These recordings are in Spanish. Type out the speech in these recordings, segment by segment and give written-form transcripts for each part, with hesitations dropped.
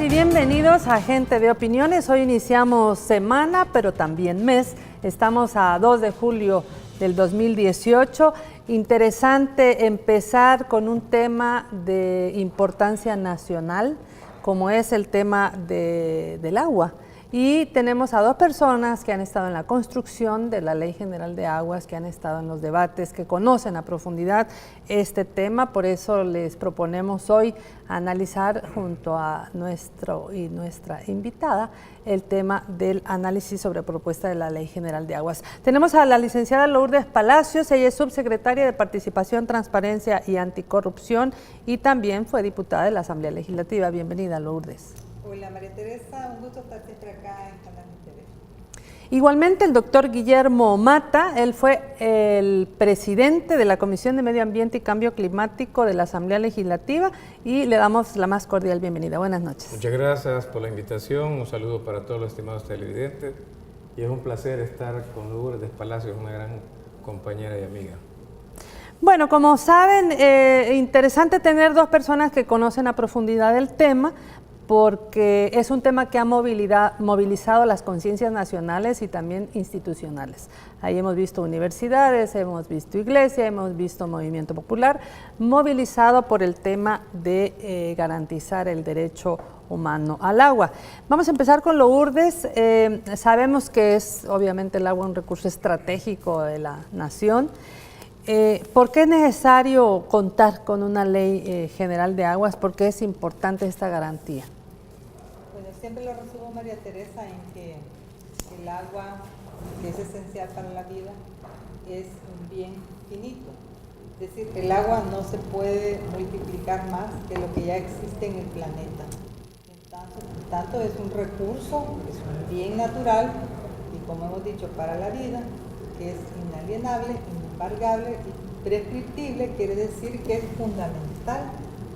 y bienvenidos a Gente de Opiniones. Hoy iniciamos semana, pero también mes. Estamos a 2 de julio del 2018. Interesante empezar con un tema de importancia nacional, como es el tema del agua. Y tenemos a dos personas que han estado en la construcción de la Ley General de Aguas, que han estado en los debates, que conocen a profundidad este tema. Por eso les proponemos hoy analizar junto a nuestra invitada el tema del análisis sobre propuesta de la Ley General de Aguas. Tenemos a la licenciada Lourdes Palacios. Ella es subsecretaria de Participación, Transparencia y Anticorrupción y también fue diputada de la Asamblea Legislativa. Bienvenida, Lourdes. Hola María Teresa, un gusto estar siempre acá en Canal Interés. Igualmente el doctor Guillermo Mata, él fue el presidente de la Comisión de Medio Ambiente y Cambio Climático de la Asamblea Legislativa y le damos la más cordial bienvenida. Buenas noches. Muchas gracias por la invitación, un saludo para todos los estimados televidentes y es un placer estar con Lourdes Palacios, una gran compañera y amiga. Bueno, como saben, interesante tener dos personas que conocen a profundidad el tema, porque es un tema que ha movilizado las conciencias nacionales y también institucionales. Ahí hemos visto universidades, hemos visto iglesia, hemos visto movimiento popular, movilizado por el tema de garantizar el derecho humano al agua. Vamos a empezar con Lourdes. Sabemos que es obviamente el agua un recurso estratégico de la nación. ¿Por qué es necesario contar con una ley general de aguas? ¿Por qué es importante esta garantía? Bueno, siempre lo resumo, María Teresa, en que el agua, que es esencial para la vida, es un bien finito. Es decir, el agua no se puede multiplicar más que lo que ya existe en el planeta. En tanto es un recurso, es un bien natural y, como hemos dicho, para la vida, que es inalienable, inembargable y prescriptible, quiere decir que es fundamental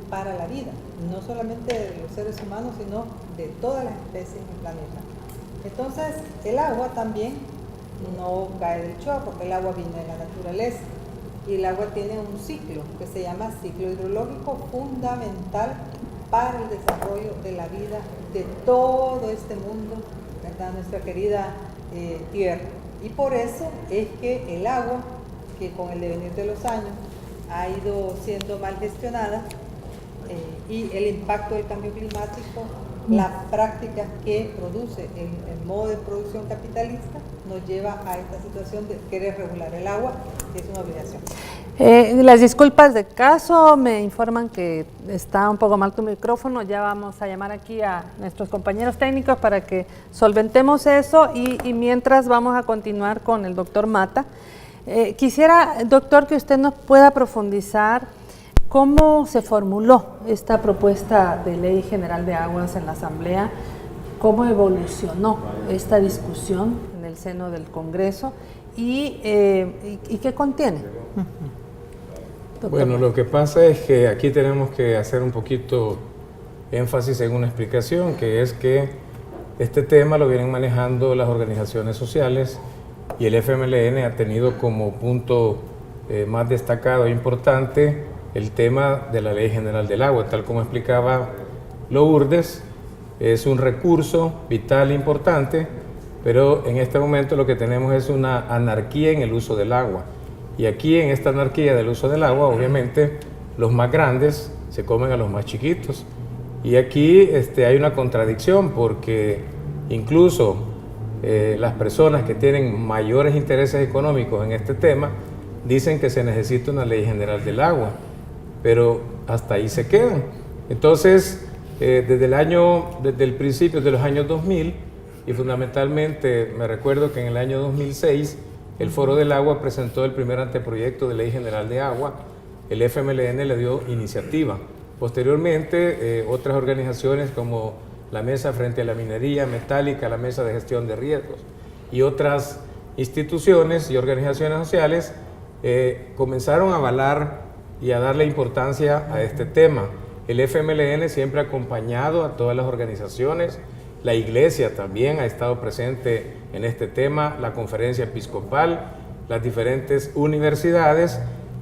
para la vida, no solamente de los seres humanos, sino de todas las especies del planeta. Entonces, el agua también no cae del cielo, porque el agua viene de la naturaleza y el agua tiene un ciclo que se llama ciclo hidrológico fundamental para el desarrollo de la vida de todo este mundo, ¿verdad? Nuestra querida tierra. Y por eso es que el agua, que con el devenir de los años ha ido siendo mal gestionada, y el impacto del cambio climático, las prácticas que produce el modo de producción capitalista, nos lleva a esta situación de querer regular el agua, que es una obligación. Las disculpas de caso, me informan que está un poco mal tu micrófono, ya vamos a llamar aquí a nuestros compañeros técnicos para que solventemos eso y mientras vamos a continuar con el doctor Mata. Quisiera, doctor, que usted nos pueda profundizar cómo se formuló esta propuesta de Ley General de Aguas en la Asamblea, cómo evolucionó esta discusión en el seno del Congreso y qué contiene. Doctor. Bueno, lo que pasa es que aquí tenemos que hacer un poquito énfasis en una explicación, que es que este tema lo vienen manejando las organizaciones sociales y el FMLN ha tenido como punto más destacado e importante el tema de la Ley General del Agua. Tal como explicaba Lourdes, es un recurso vital e importante, pero en este momento lo que tenemos es una anarquía en el uso del agua. Y aquí, en esta anarquía del uso del agua, obviamente los más grandes se comen a los más chiquitos. Y aquí hay una contradicción, porque incluso las personas que tienen mayores intereses económicos en este tema dicen que se necesita una Ley General del Agua, pero hasta ahí se quedan. Entonces, desde el principio de los años 2000, y fundamentalmente me recuerdo que en el año 2006, el Foro del Agua presentó el primer anteproyecto de Ley General de Agua, el FMLN le dio iniciativa. Posteriormente, otras organizaciones como la Mesa Frente a la Minería Metálica, la Mesa de Gestión de Riesgos y otras instituciones y organizaciones sociales comenzaron a avalar y a darle importancia a este tema. El FMLN siempre ha acompañado a todas las organizaciones, la Iglesia también ha estado presente en este tema, la Conferencia Episcopal, las diferentes universidades,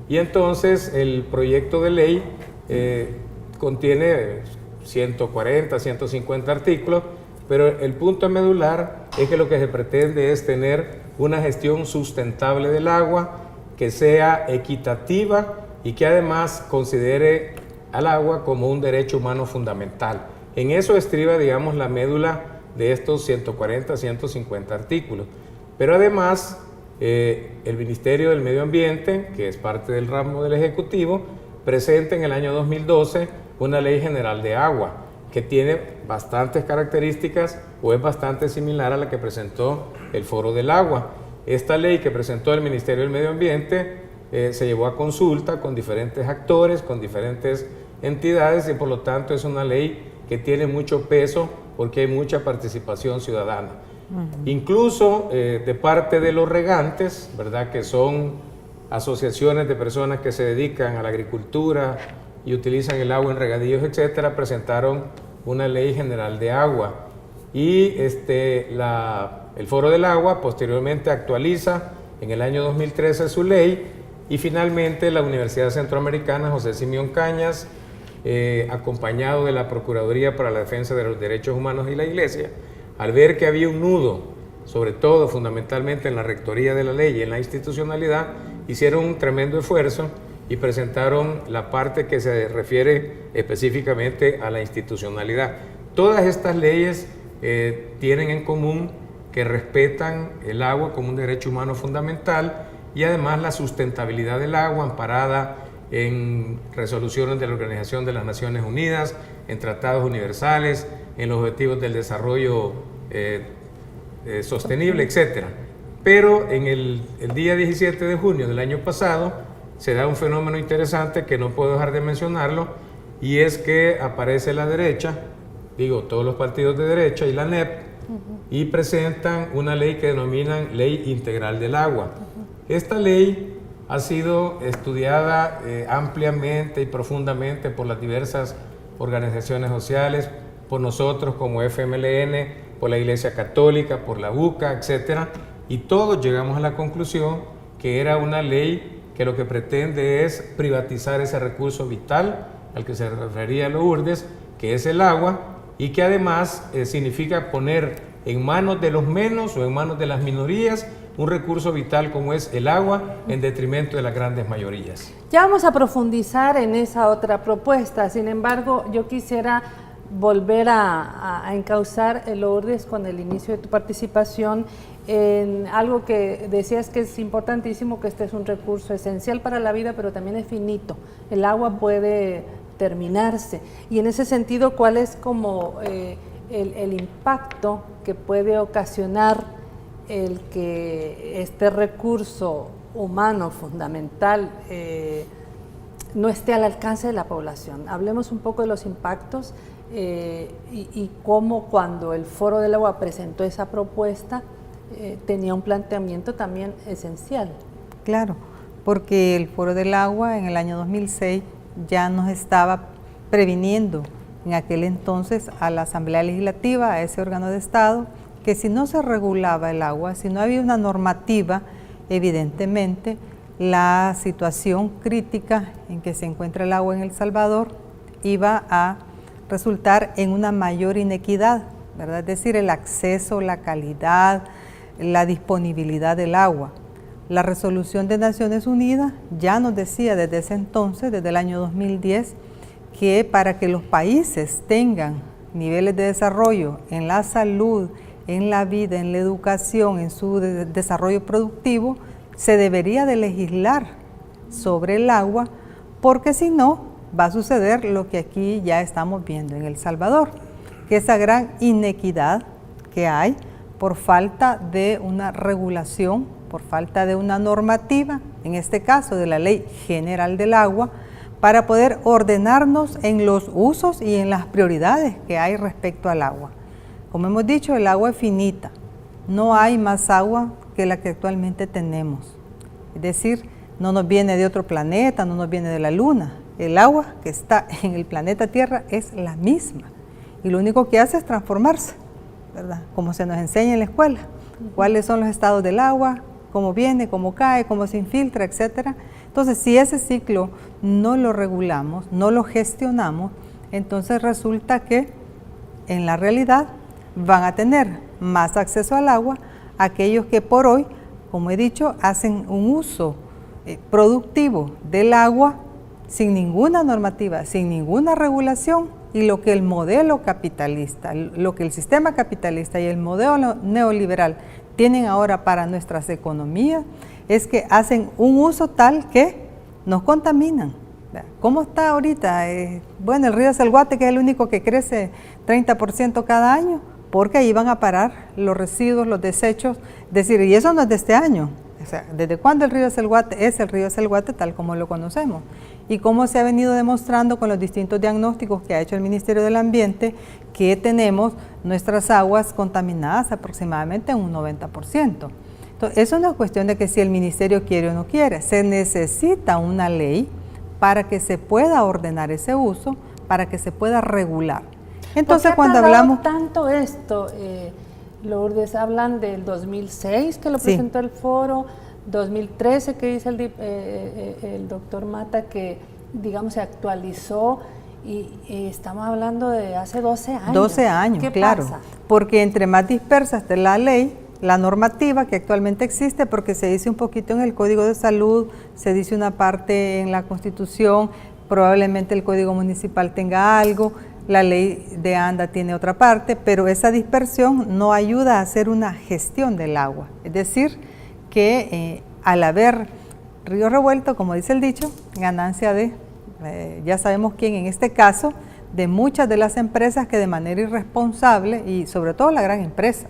y entonces el proyecto de ley contiene 140, 150 artículos, pero el punto medular es que lo que se pretende es tener una gestión sustentable del agua, que sea equitativa y que además considere al agua como un derecho humano fundamental. En eso estriba, digamos, la médula de estos 140, 150 artículos. Pero además, el Ministerio del Medio Ambiente, que es parte del ramo del Ejecutivo, presenta en el año 2012 una Ley General de Agua, que tiene bastantes características o es bastante similar a la que presentó el Foro del Agua. Esta ley que presentó el Ministerio del Medio Ambiente se llevó a consulta con diferentes actores, con diferentes entidades, y por lo tanto es una ley que tiene mucho peso porque hay mucha participación ciudadana. Incluso de parte de los regantes, ¿verdad?, que son asociaciones de personas que se dedican a la agricultura y utilizan el agua en regadíos, etcétera, presentaron una Ley General de Agua. Y el Foro del Agua posteriormente actualiza en el año 2013 su ley, y finalmente la Universidad Centroamericana José Simeón Cañas, acompañado de la Procuraduría para la Defensa de los Derechos Humanos y la Iglesia, al ver que había un nudo, sobre todo fundamentalmente en la rectoría de la ley y en la institucionalidad, hicieron un tremendo esfuerzo y presentaron la parte que se refiere específicamente a la institucionalidad. Todas estas leyes tienen en común que respetan el agua como un derecho humano fundamental, y además la sustentabilidad del agua amparada en resoluciones de la Organización de las Naciones Unidas, en tratados universales, en los objetivos del desarrollo sostenible, etc. Pero en el día 17 de junio del año pasado se da un fenómeno interesante que no puedo dejar de mencionarlo, y es que aparece la derecha, digo, todos los partidos de derecha y la NEP, y presentan una ley que denominan Ley Integral del Agua. Esta ley ha sido estudiada ampliamente y profundamente por las diversas organizaciones sociales, por nosotros como FMLN, por la Iglesia Católica, por la UCA, etc. Y todos llegamos a la conclusión que era una ley que lo que pretende es privatizar ese recurso vital al que se refería Lourdes, que es el agua, y que además significa poner en manos de los menos o en manos de las minorías un recurso vital como es el agua, en detrimento de las grandes mayorías. Ya vamos a profundizar en esa otra propuesta. Sin embargo, yo quisiera volver a encauzar, Lourdes, con el inicio de tu participación en algo que decías que es importantísimo, que este es un recurso esencial para la vida, pero también es finito. El agua puede terminarse, y en ese sentido, ¿cuál es como el impacto que puede ocasionar el que este recurso humano fundamental no esté al alcance de la población? Hablemos un poco de los impactos y cómo, cuando el Foro del Agua presentó esa propuesta, tenía un planteamiento también esencial. Claro, porque el Foro del Agua en el año 2006 ya nos estaba previniendo en aquel entonces a la Asamblea Legislativa, a ese órgano de Estado, que si no se regulaba el agua, si no había una normativa, evidentemente la situación crítica en que se encuentra el agua en El Salvador iba a resultar en una mayor inequidad, ¿verdad? Es decir, el acceso, la calidad, la disponibilidad del agua. La resolución de Naciones Unidas ya nos decía desde ese entonces, desde el año 2010, que para que los países tengan niveles de desarrollo en la salud, en la vida, en la educación, en su desarrollo productivo, se debería de legislar sobre el agua, porque si no, va a suceder lo que aquí ya estamos viendo en El Salvador, que esa gran inequidad que hay por falta de una regulación, por falta de una normativa, en este caso de la Ley General del Agua, para poder ordenarnos en los usos y en las prioridades que hay respecto al agua. Como hemos dicho, el agua es finita, no hay más agua que la que actualmente tenemos. Es decir, no nos viene de otro planeta, no nos viene de la luna. El agua que está en el planeta Tierra es la misma, y lo único que hace es transformarse, ¿verdad? Como se nos enseña en la escuela, cuáles son los estados del agua, cómo viene, cómo cae, cómo se infiltra, etc. Entonces, si ese ciclo no lo regulamos, no lo gestionamos, entonces resulta que en la realidad van a tener más acceso al agua aquellos que por hoy, como he dicho, hacen un uso productivo del agua sin ninguna normativa, sin ninguna regulación, y lo que el modelo capitalista, lo que el sistema capitalista y el modelo neoliberal tienen ahora para nuestras economías es que hacen un uso tal que nos contaminan. ¿Cómo está ahorita? Bueno, el río Salguate, que es el único que crece 30% cada año, porque ahí van a parar los residuos, los desechos, es decir, y eso no es de este año. O sea, ¿desde cuándo el río Salguate es el río Salguate tal como lo conocemos? Y cómo se ha venido demostrando con los distintos diagnósticos que ha hecho el Ministerio del Ambiente que tenemos nuestras aguas contaminadas aproximadamente en un 90%. Entonces, eso no es cuestión de que si el Ministerio quiere o no quiere, se necesita una ley para que se pueda ordenar ese uso, para que se pueda regular. Entonces, cuando hablamos tanto esto, Lourdes, hablan del 2006 que lo presentó el foro, 2013 que dice el doctor Mata que, digamos, se actualizó y estamos hablando de hace 12 años. 12 años, ¿Qué claro, pasa? Porque entre más dispersa esté la ley, la normativa que actualmente existe, porque se dice un poquito en el Código de Salud, se dice una parte en la Constitución, probablemente el Código Municipal tenga algo, la ley de ANDA tiene otra parte, pero esa dispersión no ayuda a hacer una gestión del agua. Es decir, que al haber río revuelto, como dice el dicho, ganancia de, ya sabemos quién en este caso, de muchas de las empresas que de manera irresponsable, y sobre todo la gran empresa,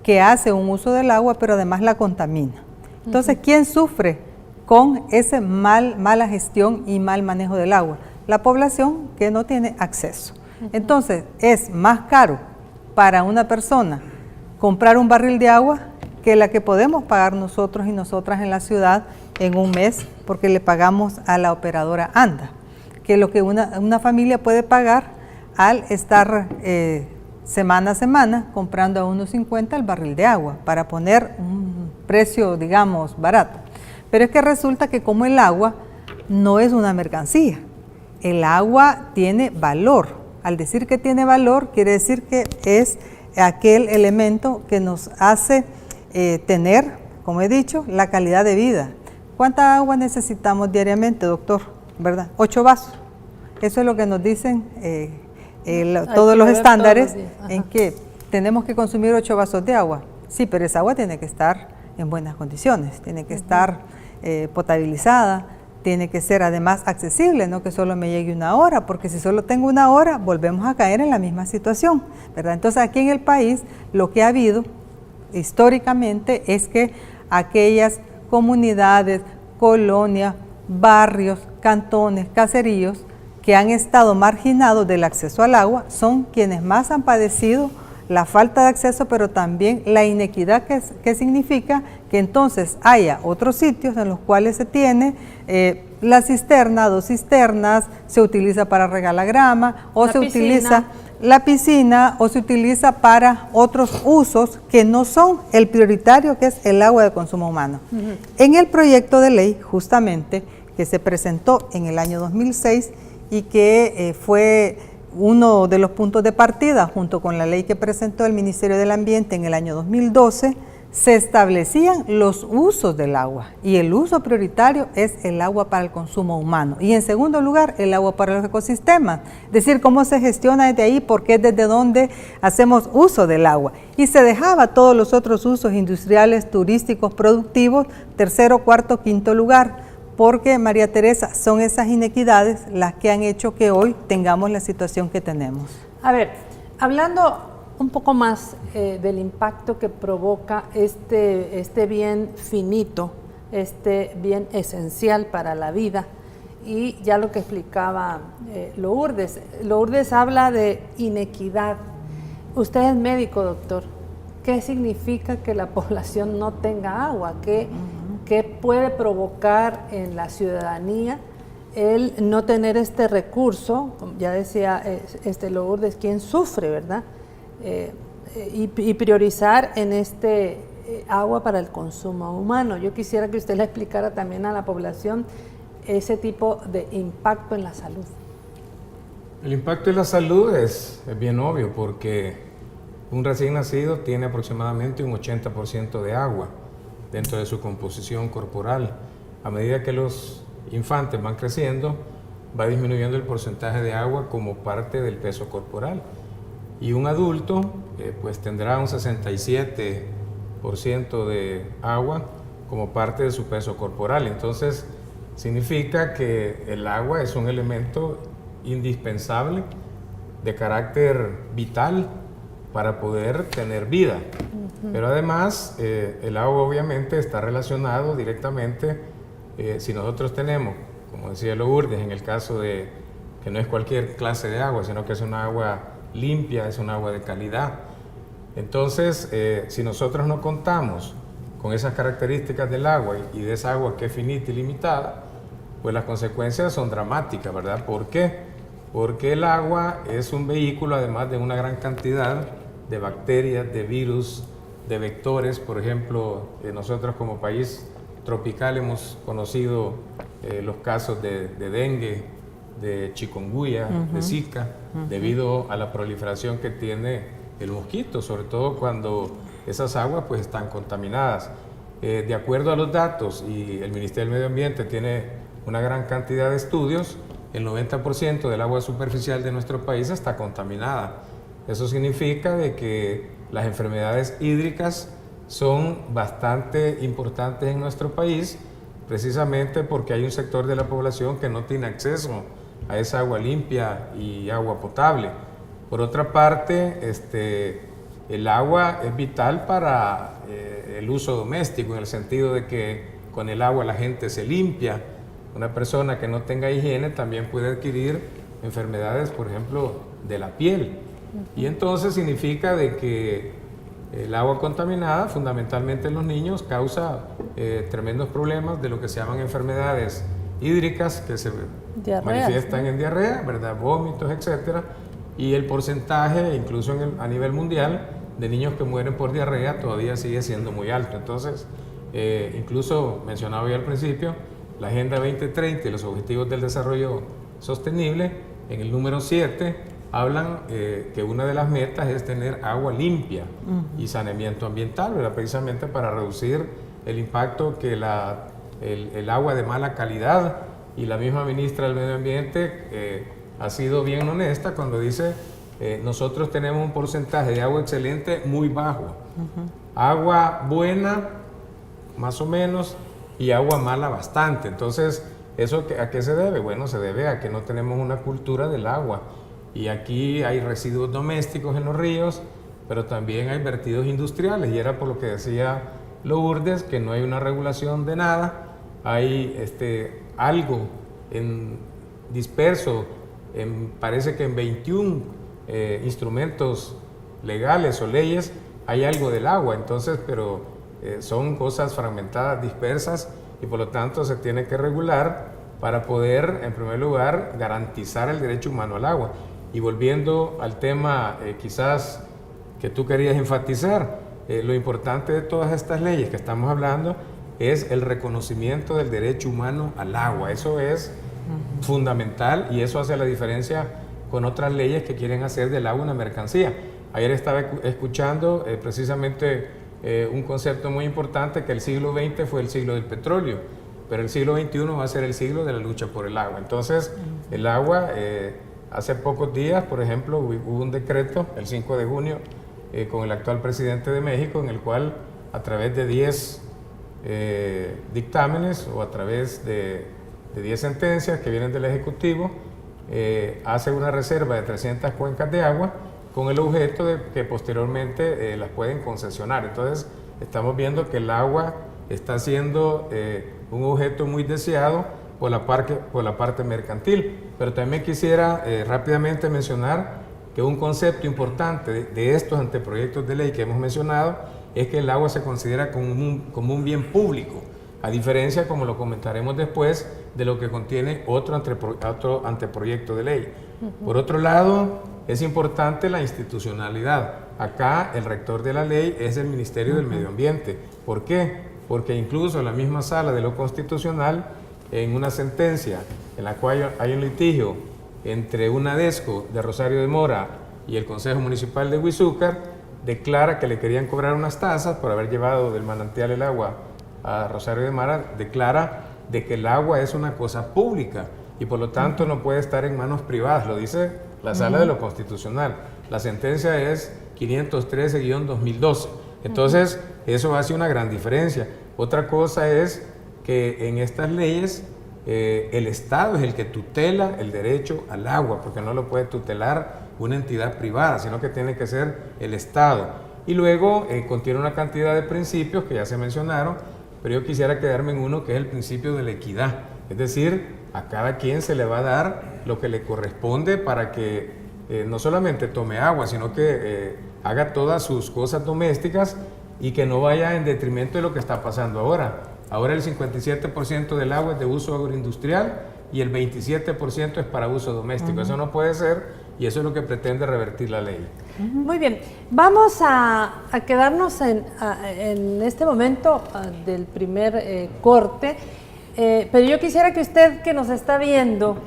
que hace un uso del agua, pero además la contamina. Entonces, ¿quién sufre con ese mala gestión y mal manejo del agua? La población que no tiene acceso. Entonces, es más caro para una persona comprar un barril de agua que la que podemos pagar nosotros y nosotras en la ciudad en un mes, porque le pagamos a la operadora ANDA, que lo que una familia puede pagar al estar semana a semana comprando a 1.50 el barril de agua, para poner un precio, digamos, barato. Pero es que resulta que como el agua no es una mercancía, el agua tiene valor. Al decir que tiene valor, quiere decir que es aquel elemento que nos hace tener, como he dicho, la calidad de vida. ¿Cuánta agua necesitamos diariamente, doctor? ¿Verdad? 8 vasos. Eso es lo que nos dicen todos los estándares en que tenemos que consumir 8 vasos de agua. Sí, pero esa agua tiene que estar en buenas condiciones, tiene que estar potabilizada, tiene que ser además accesible, no que solo me llegue una hora, porque si solo tengo una hora, volvemos a caer en la misma situación, ¿verdad? Entonces, aquí en el país, lo que ha habido históricamente es que aquellas comunidades, colonias, barrios, cantones, caseríos que han estado marginados del acceso al agua son quienes más han padecido la falta de acceso, pero también la inequidad que significa que entonces haya otros sitios en los cuales se tiene la cisterna, 2 cisternas, se utiliza para regar la grama, o se utiliza la piscina, o se utiliza para otros usos que no son el prioritario, que es el agua de consumo humano. En el proyecto de ley, justamente, que se presentó en el año 2006 y que fue uno de los puntos de partida, junto con la ley que presentó el Ministerio del Ambiente en el año 2012, se establecían los usos del agua, y el uso prioritario es el agua para el consumo humano, y en segundo lugar el agua para los ecosistemas, es decir, cómo se gestiona desde ahí, porque es desde donde hacemos uso del agua, y se dejaba todos los otros usos industriales, turísticos, productivos, tercero, cuarto, quinto lugar, porque, María Teresa, son esas inequidades las que han hecho que hoy tengamos la situación que tenemos. A ver, hablando un poco más del impacto que provoca este bien finito, este bien esencial para la vida, y ya lo que explicaba Lourdes. Lourdes habla de inequidad. Usted es médico, doctor. ¿Qué significa que la población no tenga agua? ¿Qué puede provocar en la ciudadanía el no tener este recurso? Como ya decía Lourdes, ¿quién sufre, verdad? Y priorizar en agua para el consumo humano. Yo quisiera que usted le explicara también a la población ese tipo de impacto en la salud. El impacto en la salud es bien obvio porque un recién nacido tiene aproximadamente un 80% de agua dentro de su composición corporal. A medida que los infantes van creciendo, va disminuyendo el porcentaje de agua como parte del peso corporal. Y un adulto pues tendrá un 67% de agua como parte de su peso corporal. Entonces significa que el agua es un elemento indispensable de carácter vital para poder tener vida. Pero además el agua obviamente está relacionado directamente, si nosotros tenemos, como decía Lourdes, en el caso de que no es cualquier clase de agua, sino que es una agua limpia, es un agua de calidad. Entonces, si nosotros no contamos con esas características del agua y de esa agua que es finita y limitada, pues las consecuencias son dramáticas, ¿verdad? ¿Por qué? Porque el agua es un vehículo, además de una gran cantidad de bacterias, de virus, de vectores. Por ejemplo, nosotros como país tropical hemos conocido los casos de dengue, de chikungunya, de Zika, debido a la proliferación que tiene el mosquito, sobre todo cuando esas aguas pues están contaminadas. De acuerdo a los datos, y el Ministerio del Medio Ambiente tiene una gran cantidad de estudios, el 90% del agua superficial de nuestro país está contaminada. Eso significa de que las enfermedades hídricas son bastante importantes en nuestro país, precisamente porque hay un sector de la población que no tiene acceso a esa agua limpia y agua potable. Por otra parte, el agua es vital para el uso doméstico, en el sentido de que con el agua la gente se limpia. Una persona que no tenga higiene también puede adquirir enfermedades, por ejemplo, de la piel. Y entonces significa de que el agua contaminada, fundamentalmente en los niños, causa tremendos problemas de lo que se llaman enfermedades hídricas, que se manifiestan en diarrea, ¿verdad? Vómitos, etcétera. Y el porcentaje, incluso a nivel mundial, de niños que mueren por diarrea todavía sigue siendo muy alto. Entonces, incluso mencionaba yo al principio, la Agenda 2030 y los Objetivos del Desarrollo Sostenible, en el número 7, hablan que una de las metas es tener agua limpia y saneamiento ambiental, ¿verdad? Precisamente para reducir el impacto que el agua de mala calidad, y la misma ministra del Medio Ambiente ha sido bien honesta cuando dice nosotros tenemos un porcentaje de agua excelente muy bajo, agua buena más o menos y agua mala bastante. Entonces, ¿eso a qué se debe? Bueno, se debe a que no tenemos una cultura del agua. Y aquí hay residuos domésticos en los ríos, pero también hay vertidos industriales. Y era por lo que decía Lourdes, que no hay una regulación de nada. Hay algo disperso, parece que en 21 instrumentos legales o leyes hay algo del agua. Entonces, pero son cosas fragmentadas, dispersas, y por lo tanto se tiene que regular para poder, en primer lugar, garantizar el derecho humano al agua. Y volviendo al tema quizás que tú querías enfatizar, lo importante de todas estas leyes que estamos hablando es el reconocimiento del derecho humano al agua. Eso es fundamental, y eso hace la diferencia con otras leyes que quieren hacer del agua una mercancía. Ayer estaba escuchando precisamente un concepto muy importante, que el siglo XX fue el siglo del petróleo, pero el siglo XXI va a ser el siglo de la lucha por el agua. Entonces, el agua, hace pocos días, por ejemplo, hubo un decreto, el 5 de junio, con el actual presidente de México, en el cual, a través de 10 dictámenes o a través de 10 sentencias que vienen del Ejecutivo, hace una reserva de 300 cuencas de agua con el objeto de que posteriormente las pueden concesionar. Entonces, estamos viendo que el agua está siendo un objeto muy deseado por la parte mercantil. Pero también quisiera rápidamente mencionar que un concepto importante de estos anteproyectos de ley que hemos mencionado es que el agua se considera como un bien público, a diferencia, como lo comentaremos después, de lo que contiene otro anteproyecto de ley. Por otro lado, es importante la institucionalidad. Acá el rector de la ley es el Ministerio del Medio Ambiente. ¿Por qué? Porque incluso la misma Sala de lo Constitucional, en una sentencia en la cual hay un litigio entre una DESCO de Rosario de Mora y el Consejo Municipal de Huizúcar, declara que le querían cobrar unas tasas por haber llevado del manantial el agua a Rosario de Mora, declara de que el agua es una cosa pública y por lo tanto no puede estar en manos privadas, lo dice la Sala de lo Constitucional. La sentencia es 513-2012. Entonces, eso hace una gran diferencia. Otra cosa es que en estas leyes el Estado es el que tutela el derecho al agua, porque no lo puede tutelar una entidad privada, sino que tiene que ser el Estado. Y luego contiene una cantidad de principios que ya se mencionaron, pero yo quisiera quedarme en uno que es el principio de la equidad. Es decir, a cada quien se le va a dar lo que le corresponde para que no solamente tome agua, sino que haga todas sus cosas domésticas y que no vaya en detrimento de lo que está pasando ahora. Ahora el 57% del agua es de uso agroindustrial y el 27% es para uso doméstico. Eso no puede ser y eso es lo que pretende revertir la ley. Muy bien, vamos a quedarnos en este momento del primer corte, pero yo quisiera que usted que nos está viendo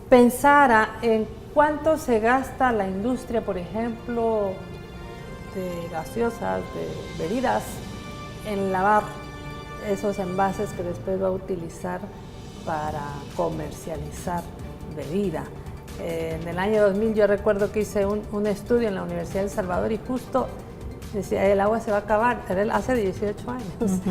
pensara en cuánto se gasta la industria, por ejemplo, de gaseosas, de bebidas, en lavar esos envases que después va a utilizar para comercializar bebida. En el año 2000 yo recuerdo que hice un estudio en la Universidad de El Salvador y justo decía, el agua se va a acabar, era hace 18 años.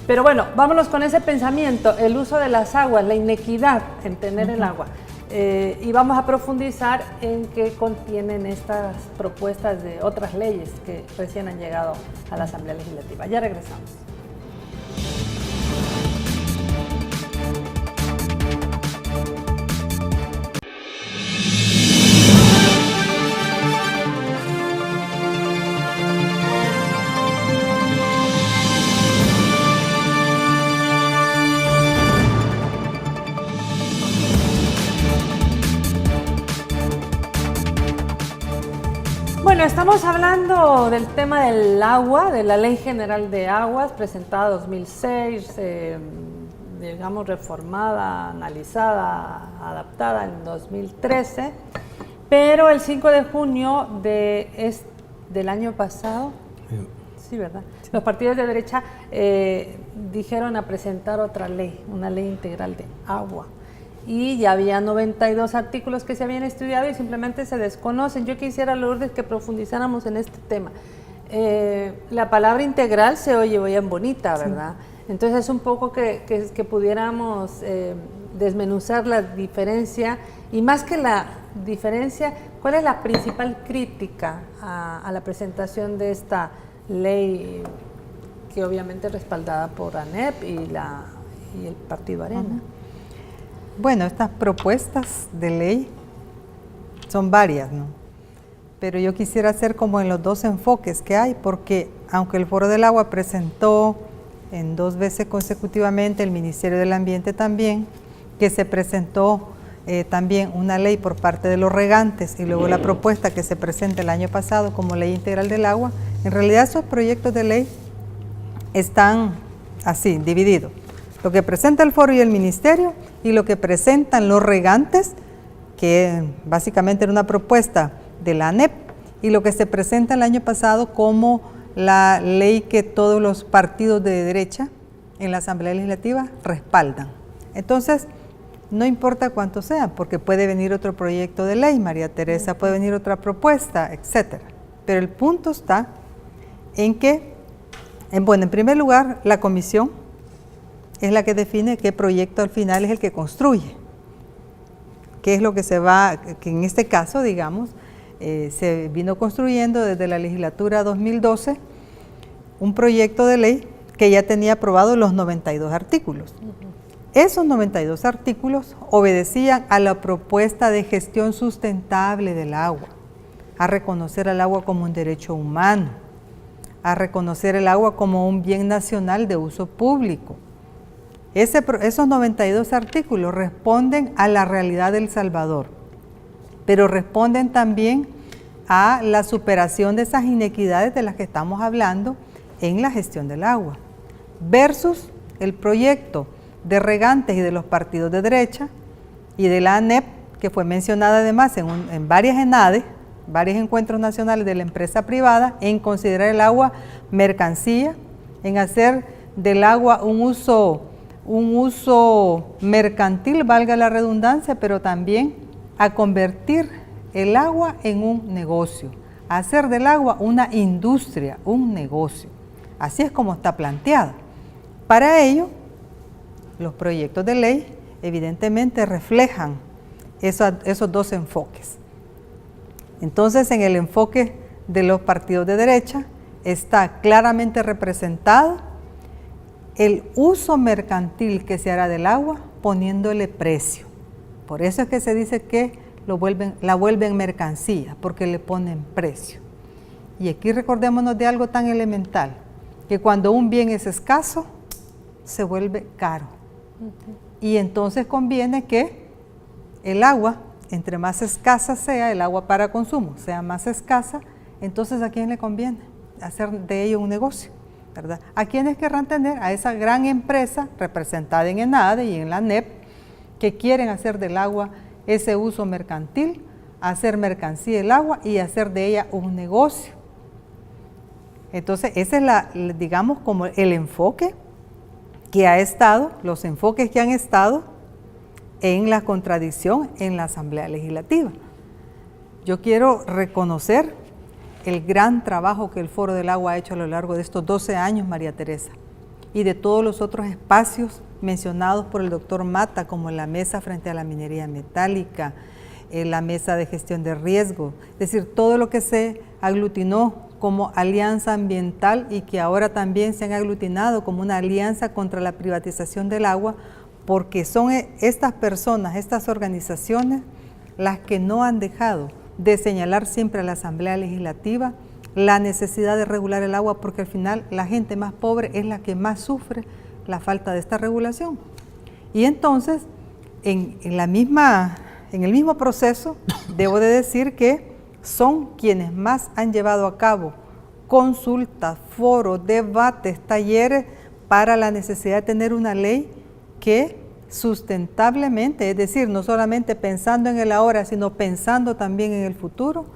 Pero bueno, vámonos con ese pensamiento, el uso de las aguas, la inequidad en tener el agua. Y vamos a profundizar en qué contienen estas propuestas de otras leyes que recién han llegado a la Asamblea Legislativa. Ya regresamos. Bueno, estamos hablando del tema del agua, de la Ley General de Aguas, presentada en 2006, digamos reformada, analizada, adaptada en 2013, pero el 5 de junio del año pasado, sí, ¿verdad? Los partidos de derecha dijeron a presentar otra ley, una ley integral de agua. Y ya había 92 artículos que se habían estudiado y simplemente se desconocen. Yo quisiera, Lourdes, que profundizáramos en este tema. La palabra integral se oye bien bonita, ¿verdad? Sí. Entonces es un poco que pudiéramos desmenuzar la diferencia y más que la diferencia, ¿cuál es la principal crítica a la presentación de esta ley que obviamente es respaldada por ANEP y el Partido Arena? Bueno, estas propuestas de ley son varias, ¿no? Pero yo quisiera hacer como en los dos enfoques que hay, porque aunque el Foro del Agua presentó en 2 veces consecutivamente, el Ministerio del Ambiente también, que se presentó también una ley por parte de los regantes y luego la propuesta que se presenta el año pasado como Ley Integral del Agua, en realidad esos proyectos de ley están así, divididos. Lo que presenta el Foro y el Ministerio y lo que presentan los regantes, que básicamente era una propuesta de la ANEP, y lo que se presenta el año pasado como la ley que todos los partidos de derecha en la Asamblea Legislativa respaldan. Entonces, no importa cuánto sea, porque puede venir otro proyecto de ley, María Teresa, puede venir otra propuesta, etcétera. Pero el punto está en que, bueno, en primer lugar, la comisión es la que define qué proyecto al final es el que construye, qué es lo que se va, que en este caso, digamos, se vino construyendo desde la legislatura 2012 un proyecto de ley que ya tenía aprobado los 92 artículos. Esos 92 artículos obedecían a la propuesta de gestión sustentable del agua, a reconocer al agua como un derecho humano, a reconocer el agua como un bien nacional de uso público. Esos 92 artículos responden a la realidad del Salvador, pero responden también a la superación de esas inequidades de las que estamos hablando en la gestión del agua, versus el proyecto de regantes y de los partidos de derecha y de la ANEP, que fue mencionada además en varias ENADE, varios encuentros nacionales de la empresa privada, en considerar el agua mercancía, en hacer del agua un uso mercantil, valga la redundancia, pero también a convertir el agua en un negocio, a hacer del agua una industria, un negocio. Así es como está planteado. Para ello, los proyectos de ley evidentemente reflejan esos dos enfoques. Entonces, en el enfoque de los partidos de derecha está claramente representado el uso mercantil que se hará del agua poniéndole precio. Por eso es que se dice que la vuelven mercancía, porque le ponen precio. Y aquí recordémonos de algo tan elemental, que cuando un bien es escaso, se vuelve caro. Y entonces conviene que el agua, entre más escasa sea, el agua para consumo sea más escasa, entonces ¿a quién le conviene hacer de ello un negocio? ¿Verdad? ¿A quiénes querrán tener? A esa gran empresa representada en ENADE y en la NEP, que quieren hacer del agua ese uso mercantil, hacer mercancía el agua y hacer de ella un negocio. Entonces, ese es digamos, como el enfoque que ha estado, los enfoques que han estado en la contradicción en la Asamblea Legislativa. Yo quiero reconocer el gran trabajo que el Foro del Agua ha hecho a lo largo de estos 12 años, María Teresa, y de todos los otros espacios mencionados por el doctor Mata, como la mesa frente a la minería metálica, la mesa de gestión de riesgo, es decir, todo lo que se aglutinó como alianza ambiental y que ahora también se han aglutinado como una alianza contra la privatización del agua, porque son estas personas, estas organizaciones, las que no han dejado de señalar siempre a la Asamblea Legislativa la necesidad de regular el agua, porque al final la gente más pobre es la que más sufre la falta de esta regulación. Y entonces, en el mismo proceso, debo de decir que son quienes más han llevado a cabo consultas, foros, debates, talleres para la necesidad de tener una ley que sustentablemente, es decir, no solamente pensando en el ahora, sino pensando también en el futuro,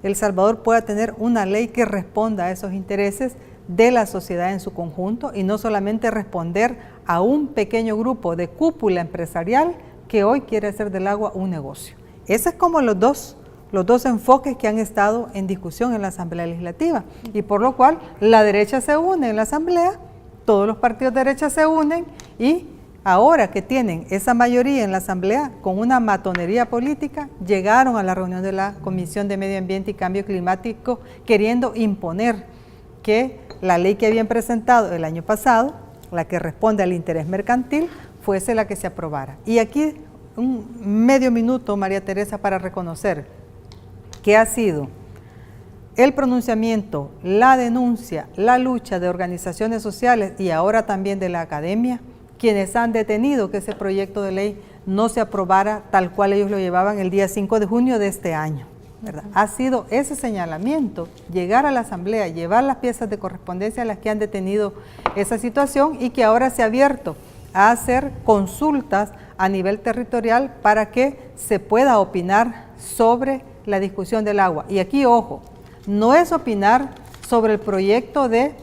El Salvador pueda tener una ley que responda a esos intereses de la sociedad en su conjunto y no solamente responder a un pequeño grupo de cúpula empresarial que hoy quiere hacer del agua un negocio. Esos es como los dos enfoques que han estado en discusión en la Asamblea Legislativa y por lo cual la derecha se une en la Asamblea, todos los partidos de derecha se unen y ahora que tienen esa mayoría en la Asamblea, con una matonería política, llegaron a la reunión de la Comisión de Medio Ambiente y Cambio Climático queriendo imponer que la ley que habían presentado el año pasado, la que responde al interés mercantil, fuese la que se aprobara. Y aquí un medio minuto, María Teresa, para reconocer que ha sido el pronunciamiento, la denuncia, la lucha de organizaciones sociales y ahora también de la academia, quienes han detenido que ese proyecto de ley no se aprobara tal cual ellos lo llevaban el día 5 de junio de este año, ¿verdad? Ha sido ese señalamiento, llegar a la Asamblea, llevar las piezas de correspondencia a las que han detenido esa situación y que ahora se ha abierto a hacer consultas a nivel territorial para que se pueda opinar sobre la discusión del agua. Y aquí, ojo, no es opinar sobre el proyecto de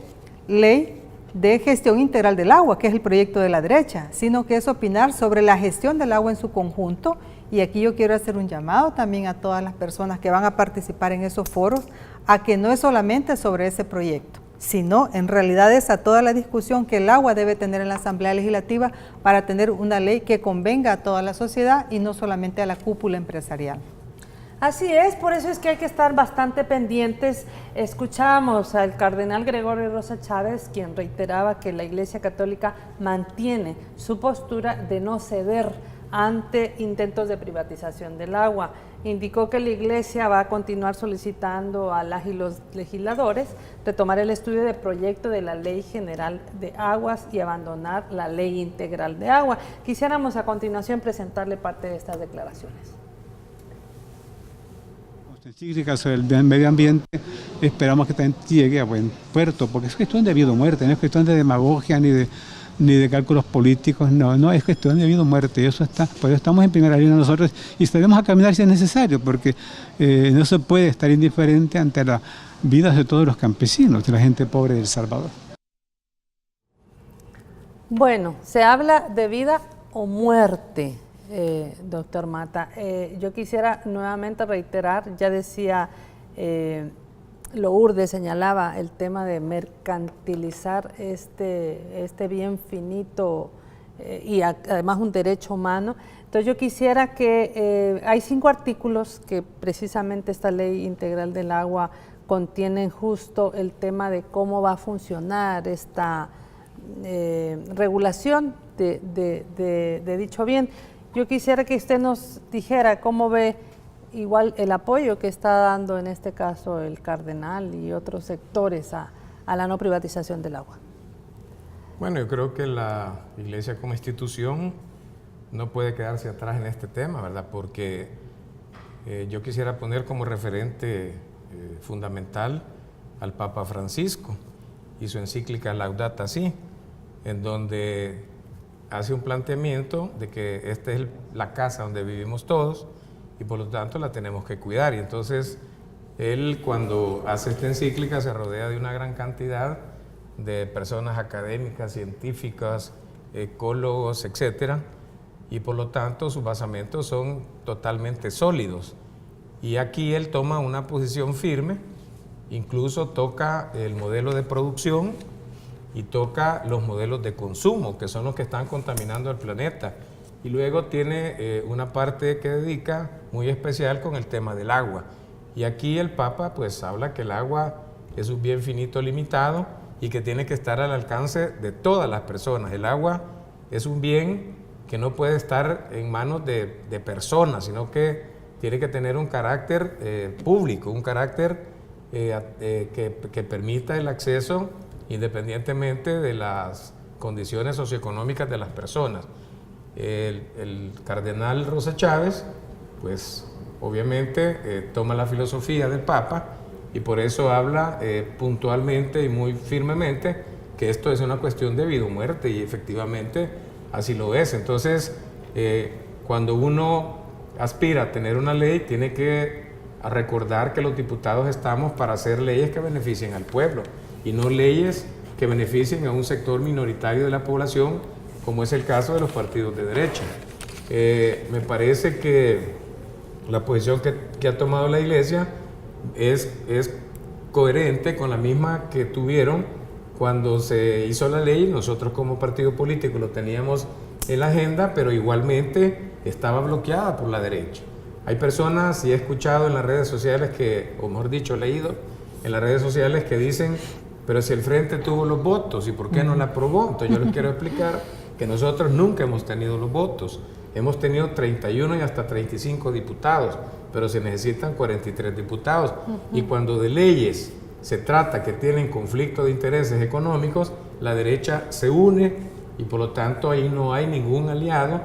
ley de gestión integral del agua, que es el proyecto de la derecha, sino que es opinar sobre la gestión del agua en su conjunto. Y aquí yo quiero hacer un llamado también a todas las personas que van a participar en esos foros, a que no es solamente sobre ese proyecto, sino en realidad es a toda la discusión que el agua debe tener en la Asamblea Legislativa para tener una ley que convenga a toda la sociedad y no solamente a la cúpula empresarial. Así es, por eso es que hay que estar bastante pendientes. Escuchábamos al cardenal Gregorio Rosa Chávez, quien reiteraba que la Iglesia Católica mantiene su postura de no ceder ante intentos de privatización del agua. Indicó que la Iglesia va a continuar solicitando a las y los legisladores retomar el estudio del proyecto de la Ley General de Aguas y abandonar la Ley Integral de Agua. Quisiéramos a continuación presentarle parte de estas declaraciones. Encíclicas sobre el medio ambiente, esperamos que también llegue a buen puerto, porque es cuestión de vida o muerte, no es cuestión de demagogia ni ni de cálculos políticos, no, es cuestión de vida o muerte, y eso está, por eso estamos en primera línea nosotros y estaremos a caminar si es necesario, porque no se puede estar indiferente ante las vidas de todos los campesinos, de la gente pobre de El Salvador. Bueno, se habla de vida o muerte, doctor Mata. Yo quisiera nuevamente reiterar, ya decía Lourdes, señalaba el tema de mercantilizar este bien finito y además un derecho humano. Entonces yo quisiera que, hay 5 artículos que precisamente esta ley integral del agua contienen justo el tema de cómo va a funcionar esta regulación de dicho bien. Yo quisiera que usted nos dijera cómo ve igual el apoyo que está dando en este caso el Cardenal y otros sectores a la no privatización del agua. Bueno, yo creo que la Iglesia como institución no puede quedarse atrás en este tema, ¿verdad? Porque yo quisiera poner como referente fundamental al Papa Francisco y su encíclica Laudato Si, en donde hace un planteamiento de que esta es la casa donde vivimos todos y por lo tanto la tenemos que cuidar. Y entonces él, cuando hace esta encíclica, se rodea de una gran cantidad de personas académicas, científicas, ecólogos, etcétera, y por lo tanto sus basamentos son totalmente sólidos. Y aquí él toma una posición firme, incluso toca el modelo de producción y toca los modelos de consumo, que son los que están contaminando el planeta. Y luego tiene una parte que dedica muy especial con el tema del agua. Y aquí el Papa pues habla que el agua es un bien finito limitado y que tiene que estar al alcance de todas las personas. El agua es un bien que no puede estar en manos de personas, sino que tiene que tener un carácter público, un carácter que permita el acceso independientemente de las condiciones socioeconómicas de las personas. El cardenal Rosa Chávez, pues obviamente toma la filosofía del Papa y por eso habla puntualmente y muy firmemente que esto es una cuestión de vida o muerte, y efectivamente así lo es. Entonces, cuando uno aspira a tener una ley, tiene que recordar que los diputados estamos para hacer leyes que beneficien al pueblo y no leyes que beneficien a un sector minoritario de la población, como es el caso de los partidos de derecha. Me parece que la posición que ha tomado la Iglesia es coherente con la misma que tuvieron cuando se hizo la ley. Nosotros como partido político lo teníamos en la agenda, pero igualmente estaba bloqueada por la derecha. Hay personas, y he escuchado en las redes sociales o mejor dicho, leído en las redes sociales que dicen, pero si el Frente tuvo los votos, ¿y por qué no la aprobó? Entonces yo les quiero explicar que nosotros nunca hemos tenido los votos. Hemos tenido 31 y hasta 35 diputados, pero se necesitan 43 diputados. Y cuando de leyes se trata que tienen conflicto de intereses económicos, la derecha se une y por lo tanto ahí no hay ningún aliado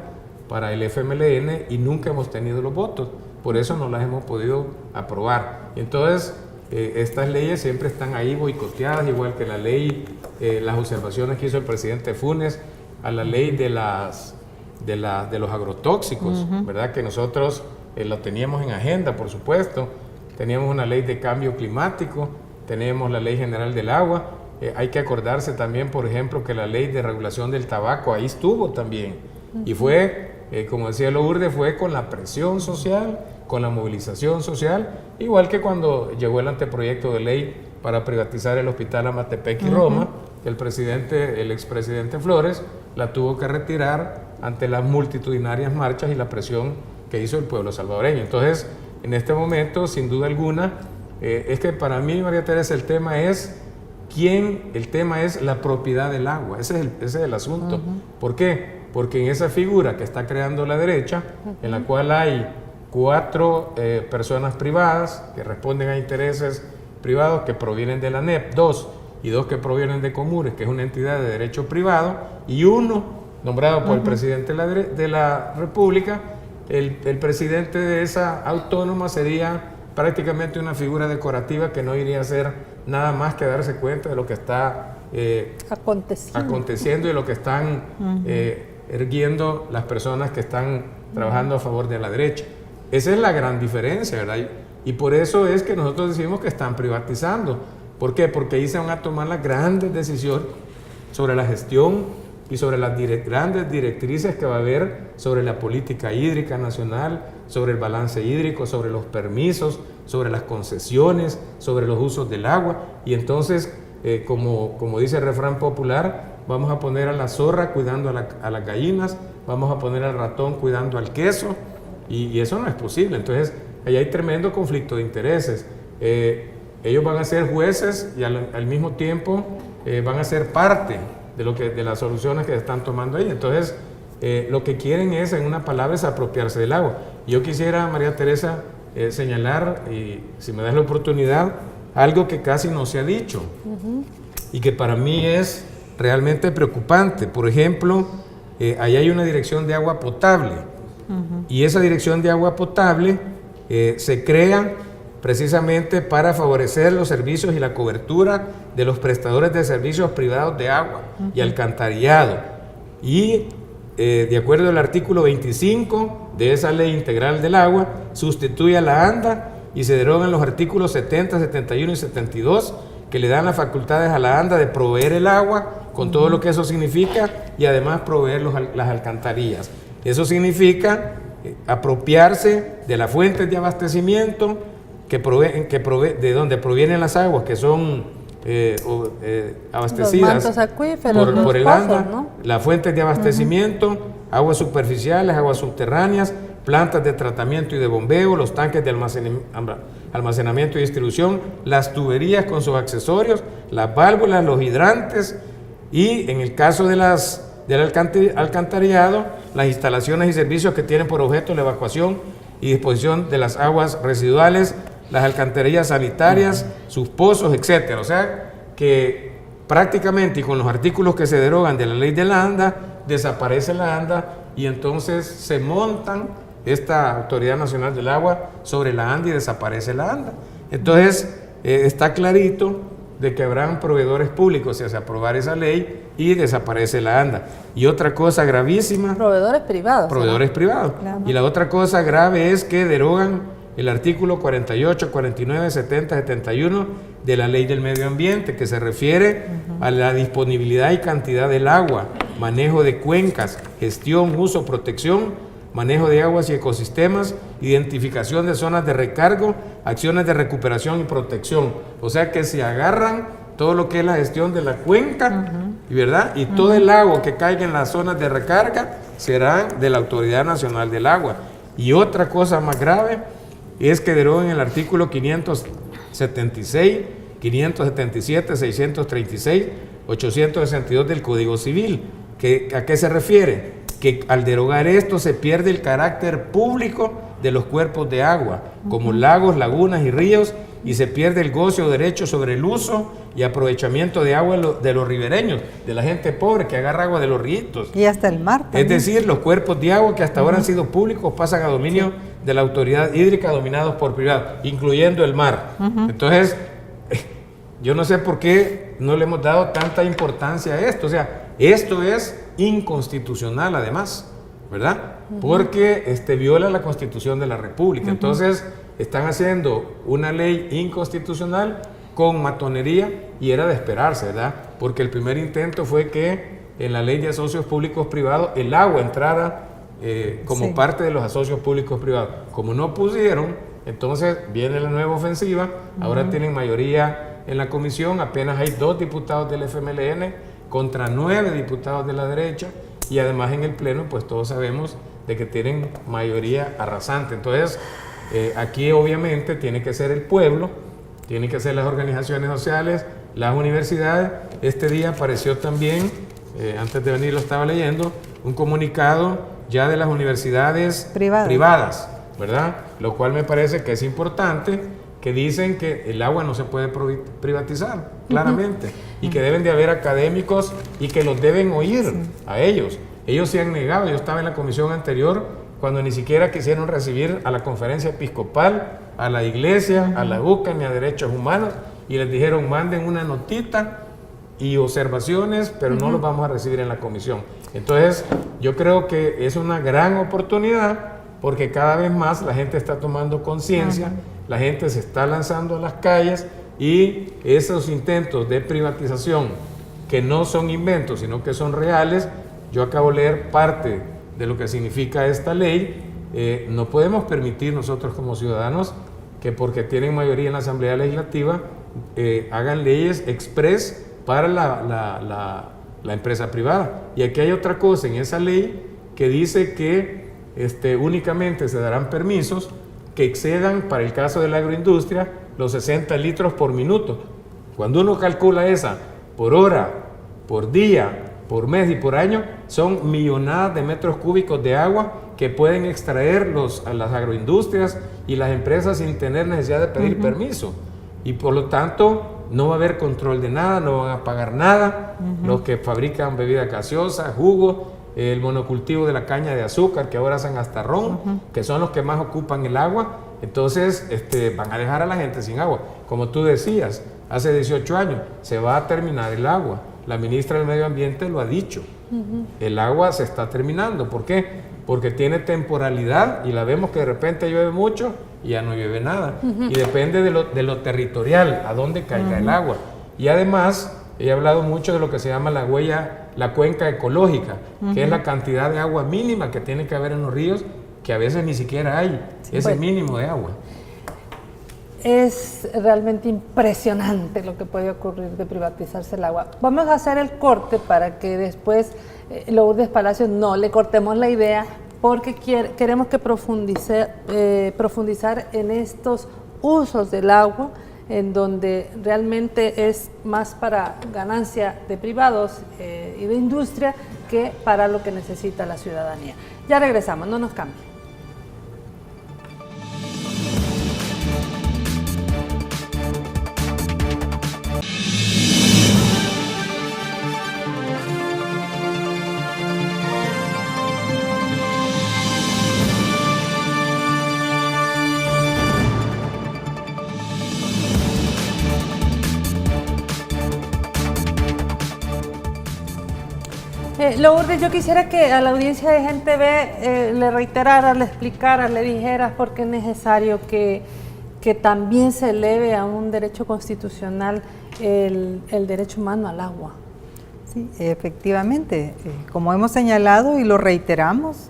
para el FMLN y nunca hemos tenido los votos. Por eso no las hemos podido aprobar. Entonces, estas leyes siempre están ahí boicoteadas, igual que la ley, las observaciones que hizo el presidente Funes a la ley de los agrotóxicos, ¿verdad? Que nosotros lo teníamos en agenda, por supuesto. Teníamos una ley de cambio climático, teníamos la ley general del agua. Hay que acordarse también, por ejemplo, que la ley de regulación del tabaco ahí estuvo también. Y fue, como decía Lourdes, fue con la presión social, con la movilización social, igual que cuando llegó el anteproyecto de ley para privatizar el hospital Amatepec y Roma, que el expresidente Flores la tuvo que retirar ante las multitudinarias marchas y la presión que hizo el pueblo salvadoreño. Entonces, en este momento, sin duda alguna, es que para mí, María Teresa, el tema es la propiedad del agua. Ese es el asunto. ¿Por qué? Porque en esa figura que está creando la derecha, en la cual hay 4 personas privadas que responden a intereses privados que provienen de la ANEP, 2 que provienen de Comures, que es una entidad de derecho privado, y 1 nombrado por el presidente de la República. El presidente de esa autónoma sería prácticamente una figura decorativa que no iría a hacer nada más que darse cuenta de lo que está aconteciendo y lo que están erguiendo las personas que están trabajando a favor de la derecha. Esa es la gran diferencia, ¿verdad? Y por eso es que nosotros decimos que están privatizando. ¿Por qué? Porque ahí se van a tomar las grandes decisiones sobre la gestión y sobre las grandes directrices que va a haber sobre la política hídrica nacional, sobre el balance hídrico, sobre los permisos, sobre las concesiones, sobre los usos del agua. Y entonces, como dice el refrán popular, vamos a poner a la zorra cuidando a las gallinas, vamos a poner al ratón cuidando al queso, y eso no es posible. Entonces, ahí hay tremendo conflicto de intereses. Ellos van a ser jueces y al mismo tiempo van a ser parte de las soluciones que se están tomando ahí. Entonces, lo que quieren es, en una palabra, es apropiarse del agua. Yo quisiera, María Teresa, señalar, y si me das la oportunidad, algo que casi no se ha dicho y que para mí es realmente preocupante. Por ejemplo, ahí hay una dirección de agua potable y esa dirección de agua potable se crea precisamente para favorecer los servicios y la cobertura de los prestadores de servicios privados de agua y alcantarillado. Y de acuerdo al artículo 25 de esa Ley Integral del Agua, sustituye a la ANDA y se derogan los artículos 70, 71 y 72 que le dan las facultades a la ANDA de proveer el agua con todo lo que eso significa y además proveer las alcantarillas. Eso significa apropiarse de las fuentes de abastecimiento de donde provienen las aguas que son abastecidas por el ANDA, ¿no? Las fuentes de abastecimiento, aguas superficiales, aguas subterráneas, plantas de tratamiento y de bombeo, los tanques de almacenamiento y distribución, las tuberías con sus accesorios, las válvulas, los hidrantes y, en el caso del alcantarillado, las instalaciones y servicios que tienen por objeto la evacuación y disposición de las aguas residuales, las alcantarillas sanitarias, sus pozos, etcétera. O sea que prácticamente, y con los artículos que se derogan de la ley de la ANDA, desaparece la ANDA y entonces se montan esta Autoridad Nacional del Agua sobre la ANDA y desaparece la ANDA. Entonces está clarito de que habrán proveedores públicos si se aprobar esa ley y desaparece la ANDA. Y otra cosa gravísima... Proveedores privados. Proveedores privados. Claro. Y la otra cosa grave es que derogan el artículo 48, 49, 70, 71 de la Ley del Medio Ambiente, que se refiere a la disponibilidad y cantidad del agua, manejo de cuencas, gestión, uso, protección, manejo de aguas y ecosistemas, identificación de zonas de recargo, acciones de recuperación y protección. O sea que se agarran todo lo que es la gestión de la cuenca, ¿verdad? Y todo el agua que caiga en las zonas de recarga será de la Autoridad Nacional del Agua. Y otra cosa más grave es que derogan el artículo 576, 577, 636, 862 del Código Civil. ¿A qué se refiere? Que al derogar esto se pierde el carácter público de los cuerpos de agua, como lagos, lagunas y ríos, y se pierde el goce o derecho sobre el uso y aprovechamiento de agua de los ribereños, de la gente pobre que agarra agua de los ríos. Y hasta el mar también. Es decir, los cuerpos de agua que hasta ahora han sido públicos pasan a dominio de la autoridad hídrica, dominados por privados, incluyendo el mar. Entonces, yo no sé por qué no le hemos dado tanta importancia a esto. O sea, esto es inconstitucional además, ¿verdad? Porque viola la Constitución de la República. Entonces, están haciendo una ley inconstitucional con matonería y era de esperarse, ¿verdad? Porque el primer intento fue que en la ley de asocios públicos privados el agua entrara como parte de los asocios públicos privados. Como no pusieron, entonces viene la nueva ofensiva. Ahora tienen mayoría en la comisión, apenas hay 2 diputados del FMLN contra 9 diputados de la derecha, y además en el pleno pues todos sabemos de que tienen mayoría arrasante. Entonces aquí obviamente tiene que ser el pueblo, tienen que ser las organizaciones sociales, las universidades. Este día apareció también, antes de venir lo estaba leyendo, un comunicado ya de las universidades privadas, ¿verdad? Lo cual me parece que es importante, que dicen que el agua no se puede privatizar, claramente, y que deben de haber académicos y que los deben oír a ellos. Ellos se han negado. Yo estaba en la comisión anterior cuando ni siquiera quisieron recibir a la conferencia episcopal, a la iglesia, a la UCA ni a Derechos Humanos, y les dijeron manden una notita y observaciones, pero no los vamos a recibir en la comisión. Entonces, yo creo que es una gran oportunidad porque cada vez más la gente está tomando conciencia, la gente se está lanzando a las calles y esos intentos de privatización que no son inventos, sino que son reales. Yo acabo de leer parte de lo que significa esta ley. No podemos permitir nosotros como ciudadanos que porque tienen mayoría en la Asamblea Legislativa hagan leyes express para la empresa privada. Y aquí hay otra cosa en esa ley que dice que únicamente se darán permisos que excedan, para el caso de la agroindustria, los 60 litros por minuto. Cuando uno calcula esa por hora, por día, por mes y por año, son millonadas de metros cúbicos de agua que pueden extraer a las agroindustrias y las empresas sin tener necesidad de pedir permiso. Y por lo tanto, no va a haber control de nada, no van a pagar nada. Los que fabrican bebidas gaseosas, jugos, el monocultivo de la caña de azúcar, que ahora hacen hasta ron, que son los que más ocupan el agua. Entonces, van a dejar a la gente sin agua. Como tú decías, hace 18 años se va a terminar el agua. La ministra del Medio Ambiente lo ha dicho. El agua se está terminando. ¿Por qué? Porque tiene temporalidad y la vemos que de repente llueve mucho y ya no llueve nada. Y depende de lo territorial, a dónde caiga el agua. Y además, he hablado mucho de lo que se llama la cuenca ecológica, que es la cantidad de agua mínima que tiene que haber en los ríos, que a veces ni siquiera hay ese mínimo de agua. Es realmente impresionante lo que puede ocurrir de privatizarse el agua. Vamos a hacer el corte para que después Lourdes Palacios no le cortemos la idea, porque queremos que profundizar en estos usos del agua, en donde realmente es más para ganancia de privados y de industria que para lo que necesita la ciudadanía. Ya regresamos, no nos cambien. Lourdes, yo quisiera que a la audiencia de Gente Ve le reiteraras, le explicaras, le dijeras por qué es necesario que también se eleve a un derecho constitucional el derecho humano al agua. Sí, efectivamente, como hemos señalado y lo reiteramos,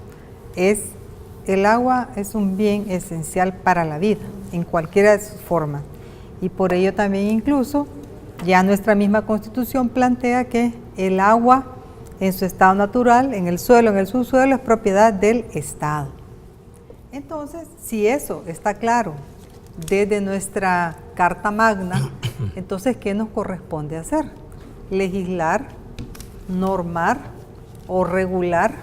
el agua es un bien esencial para la vida, en cualquiera de sus formas. Y por ello también incluso ya nuestra misma Constitución plantea que el agua en su estado natural, en el suelo, en el subsuelo, es propiedad del Estado. Entonces, si eso está claro desde nuestra Carta Magna, entonces, ¿qué nos corresponde hacer? Legislar, normar o regular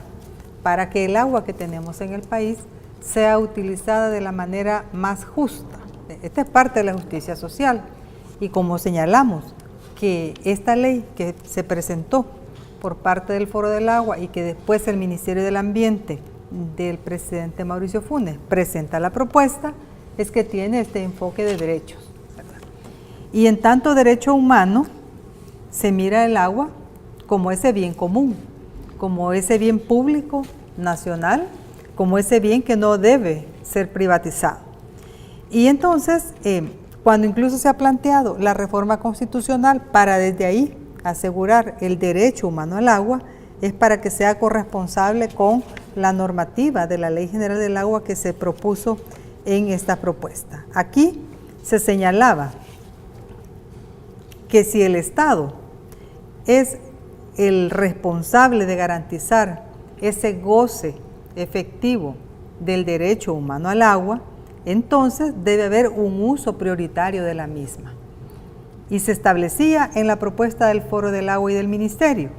para que el agua que tenemos en el país sea utilizada de la manera más justa. Esta es parte de la justicia social. Y como señalamos que esta ley que se presentó por parte del Foro del Agua y que después el Ministerio del Ambiente del presidente Mauricio Funes presenta la propuesta, es que tiene este enfoque de derechos, ¿verdad? Y en tanto derecho humano, se mira el agua como ese bien común, como ese bien público, nacional, como ese bien que no debe ser privatizado. Y entonces, cuando incluso se ha planteado la reforma constitucional para desde ahí asegurar el derecho humano al agua, es para que sea corresponsable con la normativa de la Ley General del Agua que se propuso en esta propuesta. Aquí se señalaba que si el Estado es el responsable de garantizar ese goce efectivo del derecho humano al agua, entonces debe haber un uso prioritario de la misma. Y se establecía en la propuesta del Foro del Agua y del Ministerio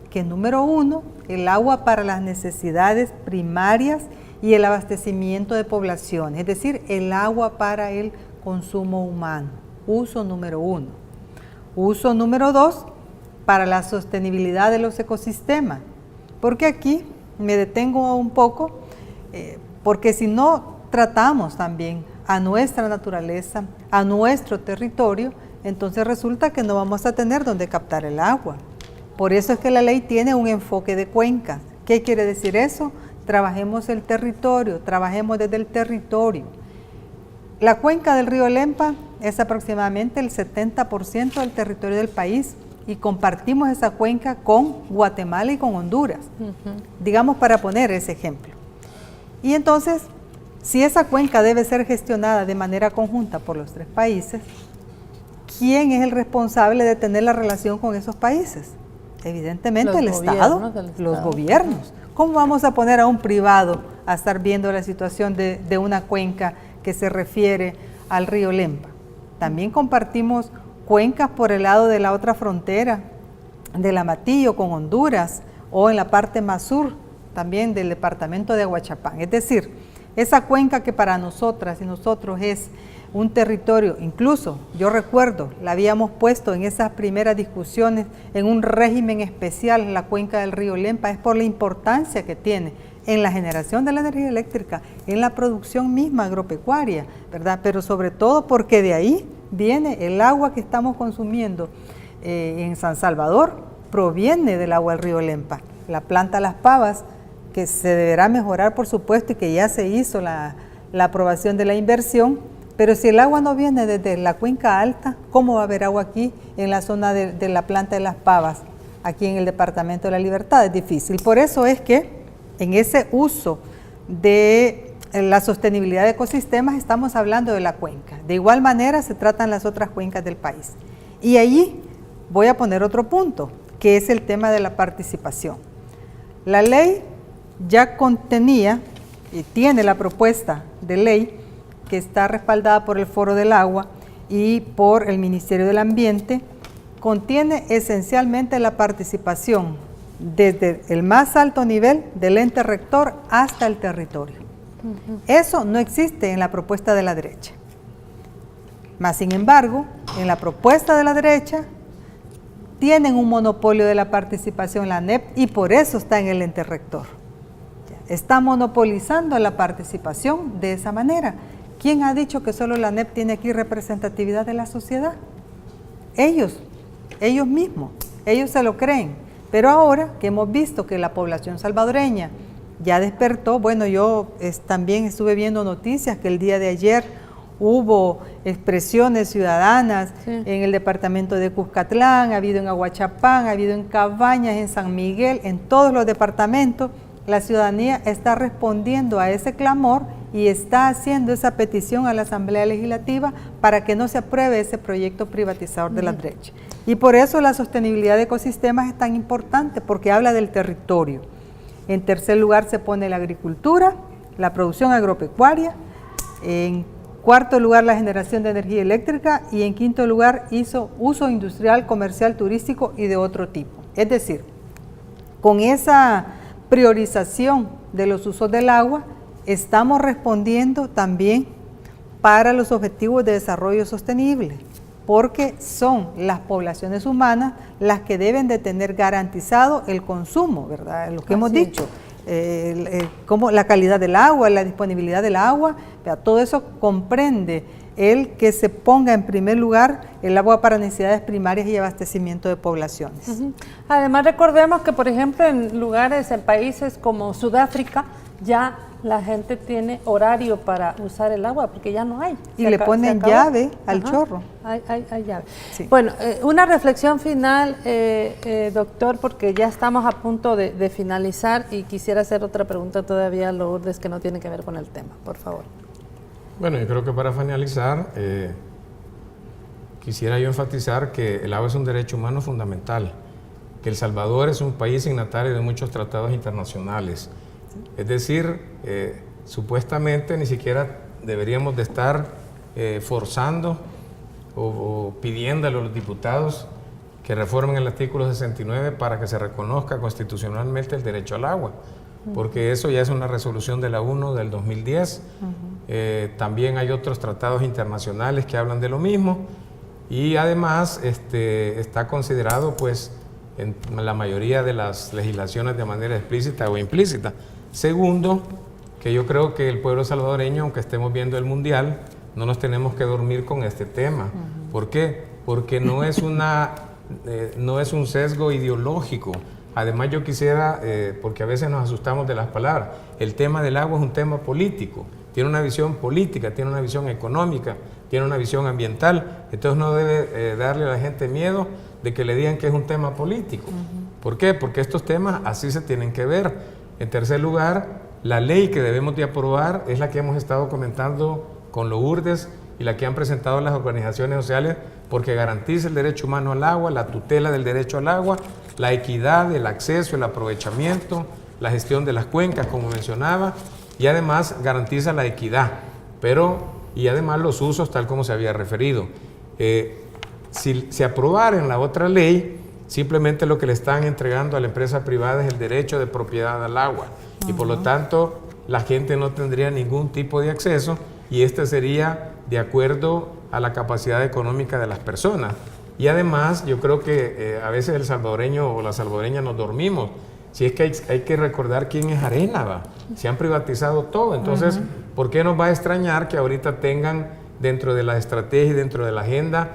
que, número 1, el agua para las necesidades primarias y el abastecimiento de población, es decir, el agua para el consumo humano, uso número 1. Uso número 2, para la sostenibilidad de los ecosistemas, porque aquí me detengo un poco, porque si no tratamos también a nuestra naturaleza, a nuestro territorio, entonces resulta que no vamos a tener donde captar el agua. Por eso es que la ley tiene un enfoque de cuencas. ¿Qué quiere decir eso? Trabajemos el territorio, trabajemos desde el territorio. La cuenca del río Lempa es aproximadamente el 70% del territorio del país y compartimos esa cuenca con Guatemala y con Honduras, digamos, para poner ese ejemplo. Y entonces, si esa cuenca debe ser gestionada de manera conjunta por los tres países, ¿quién es el responsable de tener la relación con esos países? Evidentemente el Estado, los gobiernos. ¿Cómo vamos a poner a un privado a estar viendo la situación de una cuenca que se refiere al río Lempa? También compartimos cuencas por el lado de la otra frontera, del Amatillo con Honduras, o en la parte más sur también del departamento de Aguachapán. Es decir, esa cuenca que para nosotras y nosotros es un territorio, incluso yo recuerdo, la habíamos puesto en esas primeras discusiones en un régimen especial, la cuenca del río Lempa, es por la importancia que tiene en la generación de la energía eléctrica, en la producción misma agropecuaria, ¿verdad? Pero sobre todo porque de ahí viene el agua que estamos consumiendo en San Salvador, proviene del agua del río Lempa. La planta Las Pavas, que se deberá mejorar por supuesto y que ya se hizo la aprobación de la inversión, pero si el agua no viene desde la cuenca alta, ¿cómo va a haber agua aquí en la zona de la planta de Las Pavas, aquí en el departamento de La Libertad? Es difícil. Por eso es que en ese uso de la sostenibilidad de ecosistemas estamos hablando de la cuenca. De igual manera se tratan las otras cuencas del país. Y allí voy a poner otro punto, que es el tema de la participación. La ley ya contenía y tiene la propuesta de ley que está respaldada por el Foro del Agua y por el Ministerio del Ambiente, contiene esencialmente la participación desde el más alto nivel del ente rector hasta el territorio. Eso no existe en la propuesta de la derecha. Mas, sin embargo, en la propuesta de la derecha tienen un monopolio de la participación la ANEP y por eso está en el ente rector. Está monopolizando la participación de esa manera. ¿Quién ha dicho que solo la ANEP tiene aquí representatividad de la sociedad? Ellos mismos, ellos se lo creen. Pero ahora que hemos visto que la población salvadoreña ya despertó, bueno, yo también estuve viendo noticias que el día de ayer hubo expresiones ciudadanas en el departamento de Cuscatlán, ha habido en Aguachapán, ha habido en Cabañas, en San Miguel, en todos los departamentos. La ciudadanía está respondiendo a ese clamor y está haciendo esa petición a la Asamblea Legislativa para que no se apruebe ese proyecto privatizador de la derecha. Y por eso la sostenibilidad de ecosistemas es tan importante, porque habla del territorio. En tercer lugar se pone la agricultura, la producción agropecuaria, en cuarto lugar la generación de energía eléctrica y en quinto lugar uso industrial, comercial, turístico y de otro tipo. Es decir, con esa priorización de los usos del agua, estamos respondiendo también para los objetivos de desarrollo sostenible, porque son las poblaciones humanas las que deben de tener garantizado el consumo, ¿verdad? Lo que hemos dicho, como la calidad del agua, la disponibilidad del agua, todo eso comprende el que se ponga en primer lugar el agua para necesidades primarias y abastecimiento de poblaciones. Además, recordemos que, por ejemplo, en países como Sudáfrica, ya la gente tiene horario para usar el agua, porque ya no hay. Y le ponen llave al chorro. Hay llave. Sí. Bueno, una reflexión final, doctor, porque ya estamos a punto de finalizar y quisiera hacer otra pregunta todavía a Lourdes que no tiene que ver con el tema, por favor. Bueno, yo creo que para finalizar, quisiera yo enfatizar que el agua es un derecho humano fundamental, que El Salvador es un país signatario de muchos tratados internacionales. Es decir, supuestamente ni siquiera deberíamos de estar forzando o pidiéndole a los diputados que reformen el artículo 69 para que se reconozca constitucionalmente el derecho al agua, porque eso ya es una resolución de la ONU del 2010. También hay otros tratados internacionales que hablan de lo mismo y además está considerado pues en la mayoría de las legislaciones de manera explícita o implícita. Segundo, que yo creo que el pueblo salvadoreño, aunque estemos viendo el mundial, no nos tenemos que dormir con este tema. ¿Por qué? porque no es un sesgo ideológico. Además yo quisiera, porque a veces nos asustamos de las palabras, el tema del agua es un tema político, tiene una visión política, tiene una visión económica, tiene una visión ambiental, entonces no debe darle a la gente miedo de que le digan que es un tema político. ¿Por qué? Porque estos temas así se tienen que ver. En tercer lugar, la ley que debemos de aprobar es la que hemos estado comentando con Lourdes y la que han presentado las organizaciones sociales, porque garantiza el derecho humano al agua, la tutela del derecho al agua, la equidad, el acceso, el aprovechamiento, la gestión de las cuencas, como mencionaba, y además garantiza la equidad, y además los usos tal como se había referido. Si se aprobara en la otra ley, simplemente lo que le están entregando a la empresa privada es el derecho de propiedad al agua, y por lo tanto la gente no tendría ningún tipo de acceso, y este sería de acuerdo a la capacidad económica de las personas. Y además yo creo que a veces el salvadoreño o la salvadoreña nos dormimos. Si es que hay que recordar quién es Arénava, se han privatizado todo, entonces ¿por qué nos va a extrañar que ahorita tengan dentro de la estrategia y dentro de la agenda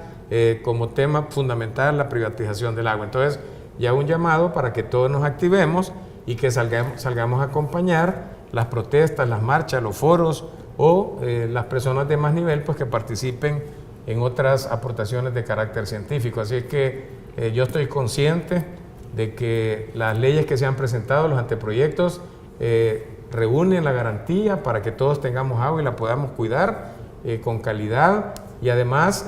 como tema fundamental la privatización del agua? Entonces ya un llamado para que todos nos activemos y que salgamos a acompañar las protestas, las marchas, los foros o las personas de más nivel pues que participen en otras aportaciones de carácter científico. Así es que yo estoy consciente de que las leyes que se han presentado, los anteproyectos, reúnen la garantía para que todos tengamos agua y la podamos cuidar con calidad, y además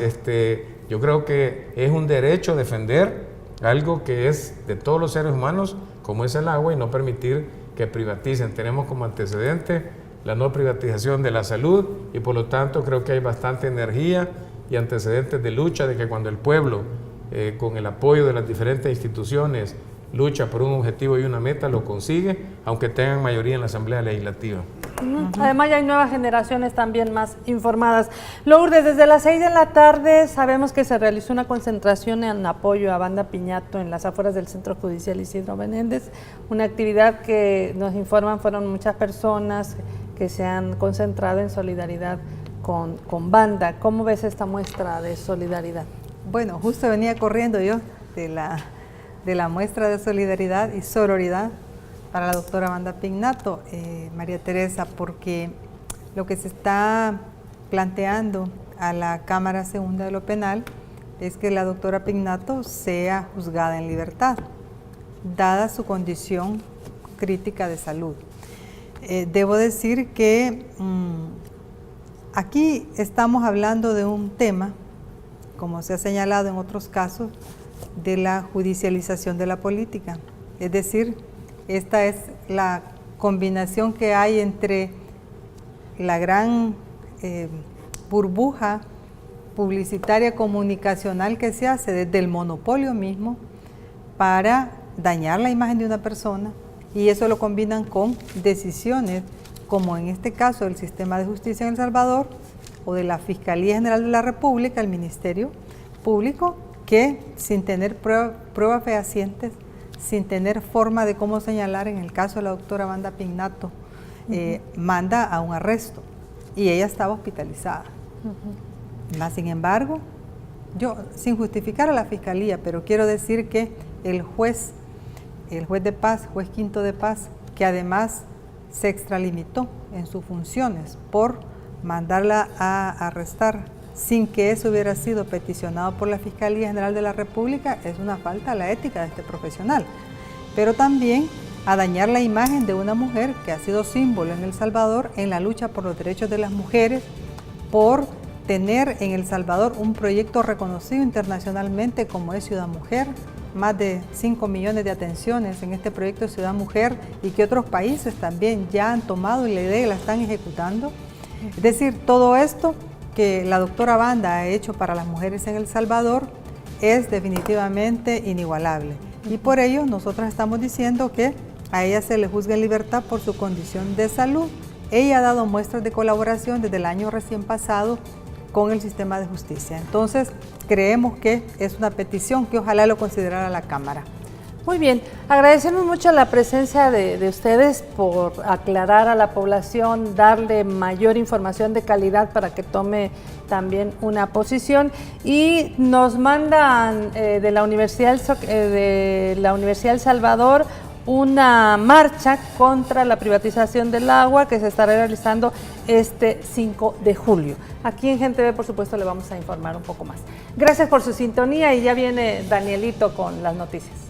yo creo que es un derecho defender algo que es de todos los seres humanos, como es el agua, y no permitir que privaticen. Tenemos como antecedente la no privatización de la salud, y por lo tanto creo que hay bastante energía y antecedentes de lucha, de que cuando el pueblo, con el apoyo de las diferentes instituciones, lucha por un objetivo y una meta, lo consigue, aunque tengan mayoría en la Asamblea Legislativa. Además ya hay nuevas generaciones también más informadas. Lourdes, desde las 6 de la tarde sabemos que se realizó una concentración en apoyo a Wanda Piñato en las afueras del Centro Judicial Isidro Menéndez, una actividad que nos informan fueron muchas personas que se han concentrado en solidaridad con Wanda. ¿Cómo ves esta muestra de solidaridad? Bueno, justo venía corriendo yo de la muestra de solidaridad y sororidad para la doctora Wanda Piñato, María Teresa, porque lo que se está planteando a la Cámara Segunda de lo Penal es que la doctora Piñato sea juzgada en libertad, dada su condición crítica de salud. Debo decir que aquí estamos hablando de un tema, como se ha señalado en otros casos, de la judicialización de la política. Es decir, esta es la combinación que hay entre la gran burbuja publicitaria comunicacional que se hace desde el monopolio mismo para dañar la imagen de una persona, y eso lo combinan con decisiones como en este caso del sistema de justicia en El Salvador o de la Fiscalía General de la República, el Ministerio Público, que sin tener pruebas fehacientes, sin tener forma de cómo señalar, en el caso de la doctora Wanda Piñato, manda a un arresto, y ella estaba hospitalizada. Sin embargo, yo, sin justificar a la Fiscalía, pero quiero decir que el juez de paz, juez quinto de paz, que además se extralimitó en sus funciones por mandarla a arrestar sin que eso hubiera sido peticionado por la Fiscalía General de la República, es una falta a la ética de este profesional. Pero también a dañar la imagen de una mujer que ha sido símbolo en El Salvador en la lucha por los derechos de las mujeres, por tener en El Salvador un proyecto reconocido internacionalmente como es Ciudad Mujer, más de 5 millones de atenciones en este proyecto de Ciudad Mujer, y que otros países también ya han tomado y la idea y la están ejecutando. Es decir, todo esto que la doctora Wanda ha hecho para las mujeres en El Salvador es definitivamente inigualable. Y por ello nosotros estamos diciendo que a ella se le juzga en libertad por su condición de salud. Ella ha dado muestras de colaboración desde el año recién pasado con el sistema de justicia. Entonces, creemos que es una petición que ojalá lo considerara la Cámara. Muy bien, agradecemos mucho la presencia de ustedes por aclarar a la población, darle mayor información de calidad para que tome también una posición, y nos mandan de la Universidad El Salvador una marcha contra la privatización del agua que se estará realizando este 5 de julio. Aquí en Gente Ve, por supuesto, le vamos a informar un poco más. Gracias por su sintonía y ya viene Danielito con las noticias.